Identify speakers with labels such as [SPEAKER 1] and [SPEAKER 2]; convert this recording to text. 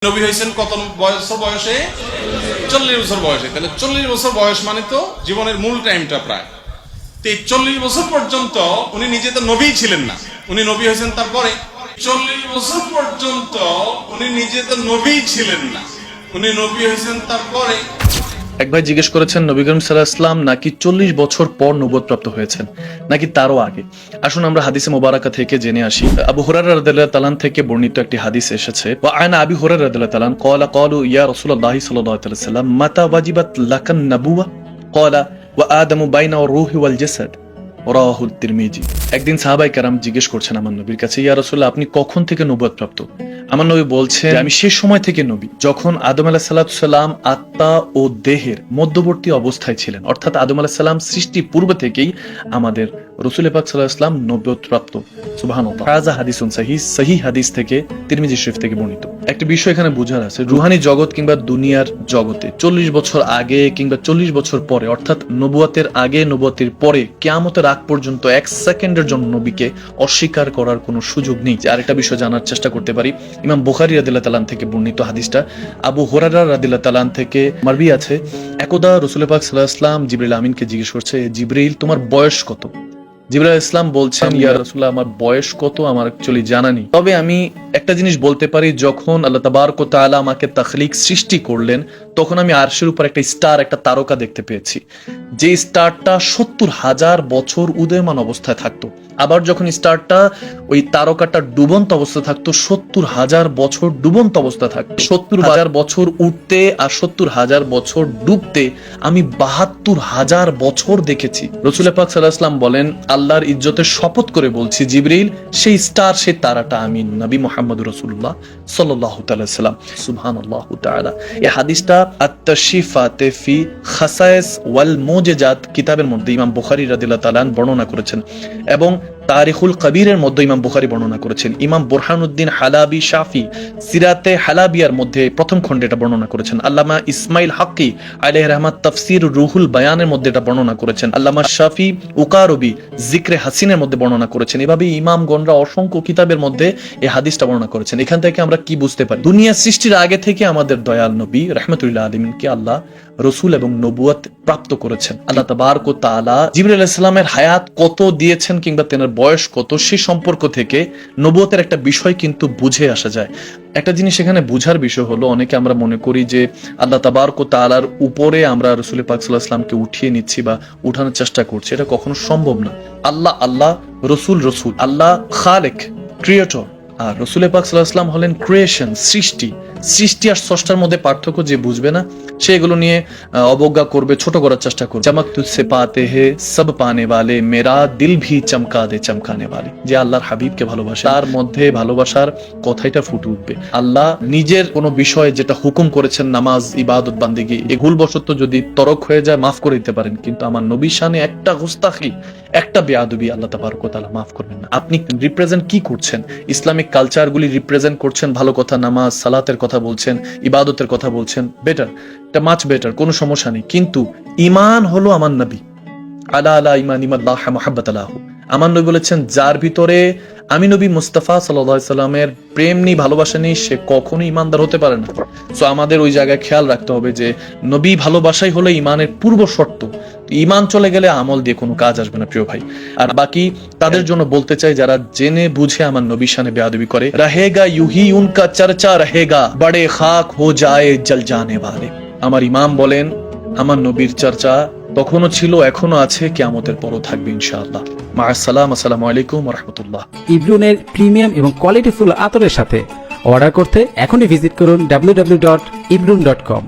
[SPEAKER 1] নবী হয়েছেন কত বছর বয়সে? 40 বছর বয়সে। তাহলে 40 বছর বয়স মানে তো জীবনের মূল টাইমটা প্রায়। তো এই 40 বছর পর্যন্ত উনি নিজে তো নবী ছিলেন না, উনি নবী হয়েছেন তারপরে। 40 বছর পর্যন্ত উনি নিজে তো নবী ছিলেন না, উনি নবী হয়েছেন তারপরে।
[SPEAKER 2] এক ভাই জিজ্ঞেস করেছেন নবী করিম সাল্লাল্লাহু আলাইহি ওয়াসাল্লাম নাকি 40 বছর পর নবুয়ত প্রাপ্ত হয়েছেন নাকি তারও আগে। আসুন আমরা হাদিসে মুবারাকা থেকে জেনে আসি। আবু হুরায়রা রাদিয়াল্লাহু তাআলা থেকে বর্ণিত একটি হাদিস এসেছে, ওয়া আনা আবি হুরায়রা রাদিয়াল্লাহু তাআলা ক্বালু ইয়া রাসূলুল্লাহ সাল্লাল্লাহু আলাইহি ওয়াসাল্লাম মাতা ওয়াজিবাত লাকান নাবুওয়া ক্বালা ওয়া আদামু বাইনা আর-রূহি ওয়াল জাসাদ রাওয়াহু তিরমিজি। একদিন সাহাবায়ে কেরাম জিজ্ঞেস করছেন আমার নবীর কাছে, ইয়া রাসূলুল্লাহ আপনি কখন থেকে নবুয়ত প্রাপ্ত? আমার নবী বলছেন আমি সেই সময় থেকে নবী যখন আদম আলাইহিস সালাম আত্মা ও দেহের মধ্যবর্তী অবস্থায় ছিলেন, অর্থাৎ আদম আলাইহিস সালাম সৃষ্টির পূর্ব থেকেই আমাদের রাসূল পাক সাল্লাল্লাহু আলাইহি ওয়াসাল্লাম নবুয়ত প্রাপ্ত। সুবহানাল্লাহ। হাযা হাদিসুন সহিহ হাদিস থেকে তিরমিজি শরীফ থেকে বর্ণিত। একটা বিষয় এখানে বোঝার আছে, রুহানি জগৎ কিংবা দুনিয়ার জগতে 40 বছর আগে কিংবা 40 বছর পরে, অর্থাৎ নবুয়তের আগে নবুয়তের পরে কিয়ামতের আগ পর্যন্ত 1 সেকেন্ডের জন্য নবীকে অস্বীকার করার কোনো সুযোগ নেই। আরেকটা বিষয় জানার চেষ্টা করতে পারি, ইমাম বুখারী রাদিয়াল্লাহু তাআলা থেকে বর্ণিত হাদিসটা আবু হুরায়রা রাদিয়াল্লাহু তাআলা থেকে মারবি আছে। একদা রাসূল পাক সাল্লাল্লাহু আলাইহি ওয়াসাল্লাম জিবরাইল আমিনকে জিজ্ঞেস করছে, জিবরাইল তোমার বয়স কত? জিবরাইল আলাইহিস সালাম বলছেন, ইয়া রাসূলুল্লাহ আমার বয়স কত আমার অ্যাকচুয়ালি জানা নেই, তবে আমি একটা জিনিস বলতে পারি, যখন আল্লাহ তাবারক ওয়া তাআলা আমাকে তাখলিক সৃষ্টি করলেন তখন আমি আরশের উপর একটা স্টার, একটা তারকা দেখতে পেয়েছি, যে স্টারটা 70,000 বছর উদয়মান অবস্থায় থাকতো। আবার যখন স্টারটা ওই তারকাটা ডুবন্ত অবস্থায় থাকতো, 70,000 বছর ডুবন্ত অবস্থায় থাকতো। 70,000 বছর উঠতে আর 70,000 বছর ডুবতে আমি 72,000 বছর দেখেছি। রাসূল পাক সাল্লাল্লাহু আলাইহি ওয়াসাল্লাম বলেন, আল্লাহর ইজ্জতের শপথ করে বলছি জিবরিল, সেই স্টার, সেই তারাটা আমি নবী মুহাম্মদুর রাসূলুল্লাহ সাল্লাল্লাহু তাআলা সাল্লাম। সুবহানাল্লাহু তাআলা। এই হাদিসটা আত-তাশফিফাতে ফি খাসায়েস ওয়াল মুজিজাত কিতাবের মধ্যে ইমাম বুখারী রাদিয়াল্লাহু তাআলা বর্ণনা করেছেন এবং তারিখুল কবিরের মধ্যে ইমাম বুখারী বর্ণনা করেছেন। ইমাম বুরহানুদ্দিন হালাবি শাফি সিরাতে হালাবিয়ার মধ্যে প্রথম খণ্ডে এটা বর্ণনা করেছেন। আল্লামা ইসমাইল হাক্কি আলাইহির রহমাত তাফসীর রুহুল বায়ানের মধ্যে এটা বর্ণনা করেছেন। আল্লামা শাফি উকারবি জিকরে হাসিনের মধ্যে বর্ণনা করেছেন। এভাবে ইমামগণরা অসংখ্য কিতাবের মধ্যে এই হাদিসটা বর্ণনা করেছেন। এখান থেকে আমরা কি বুঝতে পারি? দুনিয়া সৃষ্টির আগে থেকে আমাদের দয়াল নবী রাহমাতুল আলামিনকে আল্লাহ রাসূল এবং নবুয়ত প্রাপ্ত করেছেন। আল্লাহ তাবারক ওয়া তাআলা জিবরাইল আলাইহিস সালামের হায়াত কত দিয়েছেন কিংবা তেনার বয়স কত, সেই সম্পর্ক থেকে নবুয়তের একটা বিষয় কিন্তু বুঝে আসা যায়। একটা জিনিস এখানে বুঝার বিষয় হলো, অনেকে আমরা মনে করি যে আল্লাহ তাবারক ওয়া তাআলার উপরে আমরা রাসূল পাক সাল্লাল্লাহু আলাইহি ওয়াসাল্লামকে উঠিয়ে নিচ্ছি বা উঠানোর চেষ্টা করছি, এটা কখনো সম্ভব না। আল্লাহ আল্লাহ, রাসূল রাসূল, আল্লাহ খালেক ক্রিয়েটর, আর রাসূল পাক সাল্লাল্লাহু আলাইহি ওয়াসাল্লাম হলেন ক্রিয়েশন, সৃষ্টি। সৃষ্টি আর স্রষ্টার মধ্যে পার্থক্য যে বুঝবে না সে এগুলো নিয়ে অবজ্ঞা করবে, ছোট করার চেষ্টা করবে। চমক তুঝসে পাতে হে সব পানে ওয়ালে, মেরা দিল ভি চমকা দে চমকানে ওয়ালে। যে আল্লাহর হাবিবকে ভালোবাসে তার মধ্যে ভালোবাসার কথাইটা ফুটে উঠবে। আল্লাহ নিজের কোনো বিষয় যেটা হুকুম করেছেন, নামাজ, ইবাদত, বান্দেগি, এই ভুলবশত যদি তরক হয়ে যায় মাফ করে দিতে পারেন, কিন্তু আমার নবীর শানে একটা গুস্তাখি, একটা বেয়াদবি আল্লাহ তাবারক ওয়া তাআলা মাফ করবেন না। আপনি রিপ্রেজেন্ট কি করছেন? ইসলামিক কালচারগুলি রিপ্রেজেন্ট করছেন, ভালো কথা, নামাজ সালাতের কথা বলছেন, ইবাদতের কথা বলছেন, বেটার, এটা মাচ বেটার, কোনো সমস্যা নেই। কিন্তু ঈমান হলো আমার নবী, আলা আলা ঈমানিল্লাহ মুহাব্বাতালাহু। আমার নবী বলেছেন, যার ভিতরে আমি নবী মুস্তাফা সাল্লাল্লাহু আলাইহি সাল্লামের প্রেম নেই, ভালোবাসা নেই, সে কখনোই ঈমানদার হতে পারে না। সো আমাদের ওই জায়গায় খেয়াল রাখতে হবে যে নবী ভালোবাসাই হলো ঈমানের পূর্ব শর্ত। ঈমান চলে গেলে আমল দিয়ে কোনো কাজ আসবে না প্রিয় ভাই। আর বাকি তাদের জন্য বলতে চাই যারা জেনে বুঝে আমার নবীর শানে বেয়াদবি করে, रहेगा यूही उनका चर्चा रहेगा, बड़े खाक हो जाए जल जाने वाले। আমার ইমাম বলেন, আমার নবীর চর্চা তখনও ছিল, এখনো আছে, কিয়ামতের পরও থাকবে ইনশাআল্লাহ। মা আসসালাম, আসসালামু আলাইকুম ওয়া রাহমাতুল্লাহ।
[SPEAKER 3] ইব্রুনের প্রিমিয়াম এবং কোয়ালিটিফুল আতরের সাথে অর্ডার করতে এখনই ভিজিট করুন www.ibrun.com।